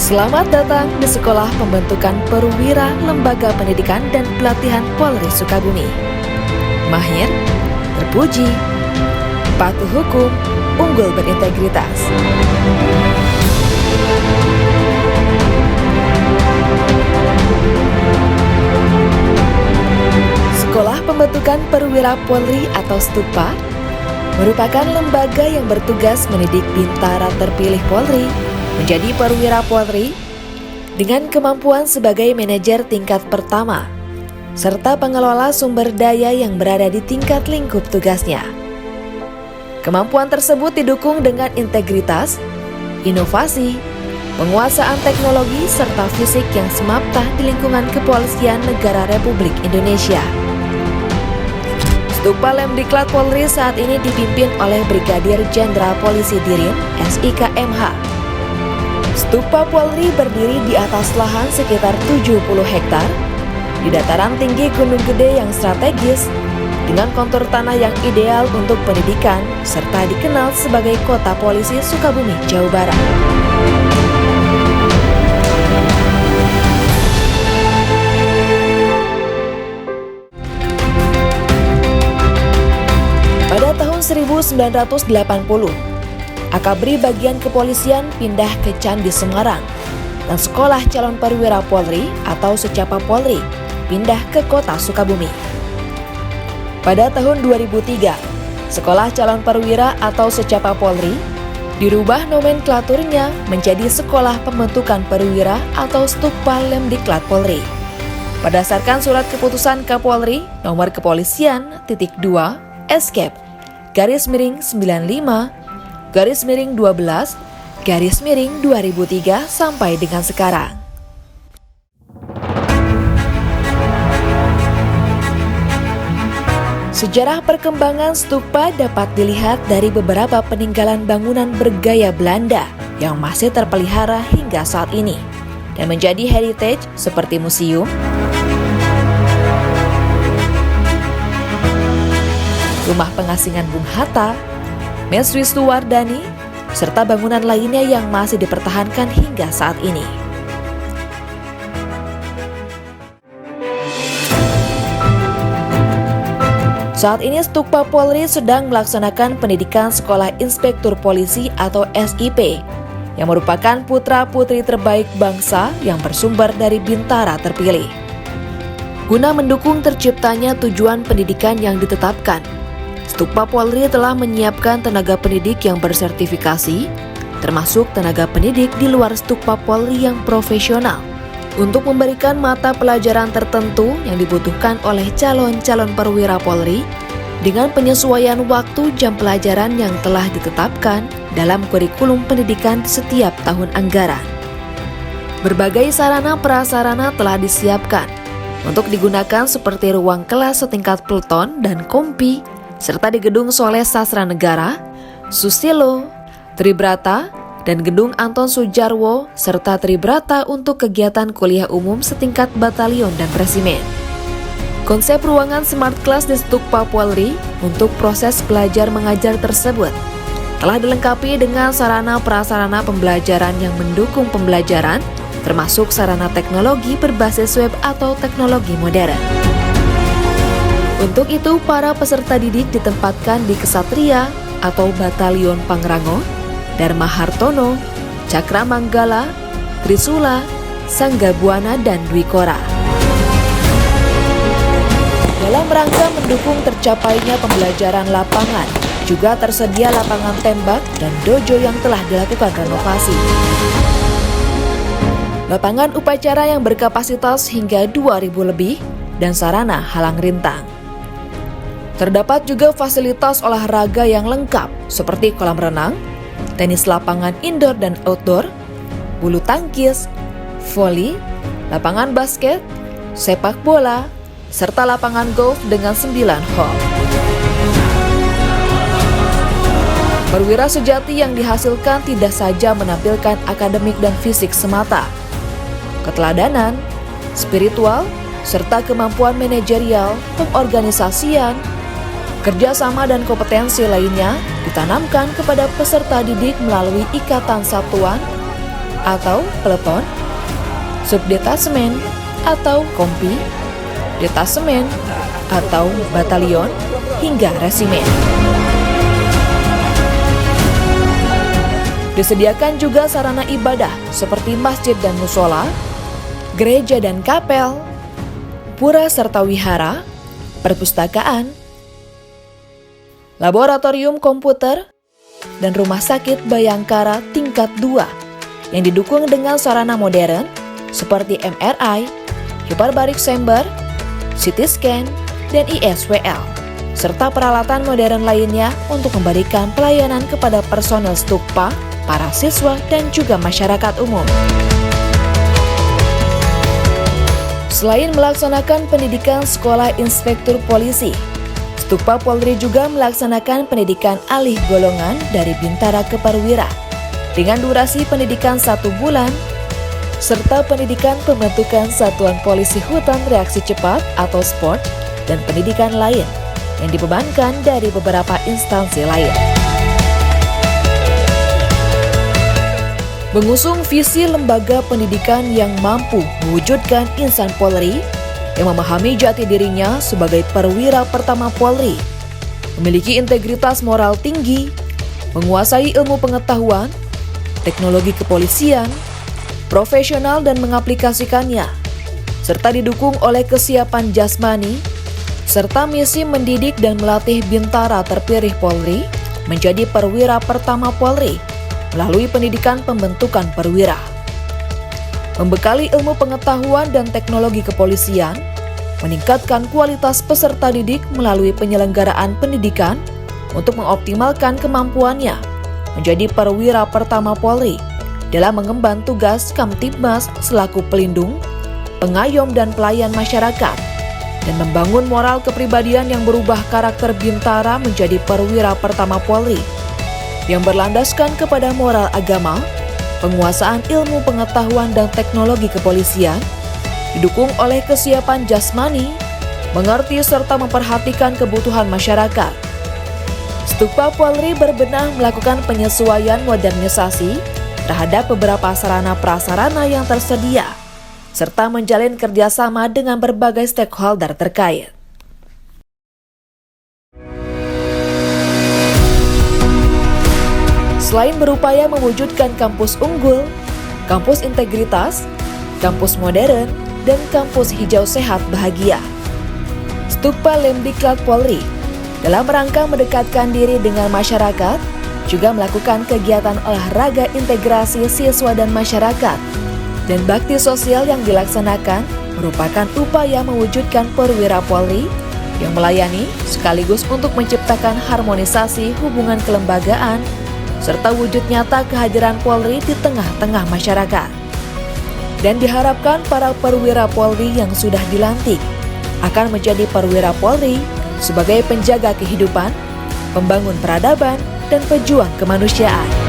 Selamat datang di Sekolah Pembentukan Perwira Lembaga Pendidikan dan Pelatihan Polri Sukabumi. Mahir, terpuji, patuh hukum, unggul berintegritas. Sekolah Pembentukan Perwira Polri atau STUPA merupakan lembaga yang bertugas mendidik bintara terpilih Polri menjadi perwira Polri dengan kemampuan sebagai manajer tingkat pertama serta pengelola sumber daya yang berada di tingkat lingkup tugasnya. Kemampuan tersebut didukung dengan integritas, inovasi, penguasaan teknologi serta fisik yang semaptah di lingkungan Kepolisian Negara Republik Indonesia. STUPA Lemdiklat Polri saat ini dipimpin oleh Brigadir Jenderal Polisi Dirjen SIK MH. STUPA Polri berdiri di atas lahan sekitar 70 hektar di dataran tinggi Gunung Gede yang strategis dengan kontur tanah yang ideal untuk pendidikan serta dikenal sebagai Kota Polisi Sukabumi, Jawa Barat. Pada tahun 1980, Akabri bagian kepolisian pindah ke Candi Semarang dan Sekolah Calon Perwira Polri atau Secapa Polri pindah ke Kota Sukabumi. Pada tahun 2003, Sekolah Calon Perwira atau Secapa Polri dirubah nomenklaturnya menjadi Sekolah Pembentukan Perwira atau STUPA Lemdiklat Polri. Berdasarkan surat keputusan Kapolri nomor Kepolisian _2 Escape _12/2003 sampai dengan sekarang. Sejarah perkembangan STUPA dapat dilihat dari beberapa peninggalan bangunan bergaya Belanda yang masih terpelihara hingga saat ini dan menjadi heritage seperti museum, rumah pengasingan Bung Hatta, Mes Wisnuwardani, serta bangunan lainnya yang masih dipertahankan hingga saat ini. Saat ini STUPA Polri sedang melaksanakan pendidikan Sekolah Inspektur Polisi atau SIP yang merupakan putra-putri terbaik bangsa yang bersumber dari bintara terpilih. Guna mendukung terciptanya tujuan pendidikan yang ditetapkan, STUPA Polri telah menyiapkan tenaga pendidik yang bersertifikasi, termasuk tenaga pendidik di luar STUPA Polri yang profesional, untuk memberikan mata pelajaran tertentu yang dibutuhkan oleh calon-calon perwira Polri dengan penyesuaian waktu jam pelajaran yang telah ditetapkan dalam kurikulum pendidikan setiap tahun anggaran. Berbagai sarana prasarana telah disiapkan untuk digunakan seperti ruang kelas setingkat Peleton dan Kompi, serta di Gedung Soleh Sastra Negara, Susilo, Tribrata, dan Gedung Anton Sujarwo, serta Tribrata untuk kegiatan kuliah umum setingkat batalion dan resimen. Konsep ruangan Smart Class di STUPA Polri untuk proses belajar mengajar tersebut telah dilengkapi dengan sarana prasarana pembelajaran yang mendukung pembelajaran, termasuk sarana teknologi berbasis web atau teknologi modern. Untuk itu, para peserta didik ditempatkan di Kesatria atau Batalion Pangrango, Dharma Hartono, Cakra Manggala, Trisula, Sanggabuana, dan Dwikora. Dalam rangka mendukung tercapainya pembelajaran lapangan, juga tersedia lapangan tembak dan dojo yang telah dilakukan renovasi. Lapangan upacara yang berkapasitas hingga 2.000 lebih dan sarana halang rintang. Terdapat juga fasilitas olahraga yang lengkap seperti kolam renang, tenis lapangan indoor dan outdoor, bulu tangkis, voli, lapangan basket, sepak bola, serta lapangan golf dengan 9 hole. Perwira sejati yang dihasilkan tidak saja menampilkan akademik dan fisik semata. Keteladanan, spiritual, serta kemampuan manajerial, pengorganisasian, kerjasama dan kompetensi lainnya ditanamkan kepada peserta didik melalui ikatan satuan, atau peleton, subdetasemen atau kompi, detasemen atau batalion, hingga resimen. Disediakan juga sarana ibadah seperti masjid dan musola, gereja dan kapel, pura serta wihara, perpustakaan, laboratorium komputer, dan rumah sakit Bayangkara tingkat 2 yang didukung dengan sarana modern seperti MRI, hyperbaric chamber, CT scan, dan ISWL, serta peralatan modern lainnya untuk memberikan pelayanan kepada personel Stukpa, para siswa, dan juga masyarakat umum. Selain melaksanakan pendidikan sekolah inspektur polisi, Stukpa Polri juga melaksanakan pendidikan alih golongan dari Bintara ke Perwira dengan durasi pendidikan 1 bulan, serta pendidikan pembentukan Satuan Polisi Hutan Reaksi Cepat atau SPOT dan pendidikan lain yang dibebankan dari beberapa instansi lain. Mengusung visi lembaga pendidikan yang mampu mewujudkan insan Polri yang memahami jati dirinya sebagai perwira pertama Polri, memiliki integritas moral tinggi, menguasai ilmu pengetahuan, teknologi kepolisian, profesional dan mengaplikasikannya, serta didukung oleh kesiapan jasmani, serta misi mendidik dan melatih Bintara terpilih Polri menjadi perwira pertama Polri melalui pendidikan pembentukan perwira. Membekali ilmu pengetahuan dan teknologi kepolisian, meningkatkan kualitas peserta didik melalui penyelenggaraan pendidikan untuk mengoptimalkan kemampuannya menjadi perwira pertama Polri dalam mengemban tugas Kamtibmas selaku pelindung, pengayom dan pelayan masyarakat, dan membangun moral kepribadian yang berubah karakter Bintara menjadi perwira pertama Polri yang berlandaskan kepada moral agama, penguasaan ilmu pengetahuan dan teknologi kepolisian, didukung oleh kesiapan jasmani, mengerti serta memperhatikan kebutuhan masyarakat. Stukpa Polri berbenah melakukan penyesuaian modernisasi terhadap beberapa sarana prasarana yang tersedia, serta menjalin kerjasama dengan berbagai stakeholder terkait. Selain berupaya mewujudkan kampus unggul, kampus integritas, kampus modern, dan kampus hijau sehat bahagia, Stukpa Lemdiklat Polri dalam rangka mendekatkan diri dengan masyarakat juga melakukan kegiatan olahraga integrasi siswa dan masyarakat, dan bakti sosial yang dilaksanakan merupakan upaya mewujudkan perwira Polri yang melayani sekaligus untuk menciptakan harmonisasi hubungan kelembagaan serta wujud nyata kehadiran Polri di tengah-tengah masyarakat. Dan diharapkan para perwira Polri yang sudah dilantik akan menjadi perwira Polri sebagai penjaga kehidupan, pembangun peradaban, dan pejuang kemanusiaan.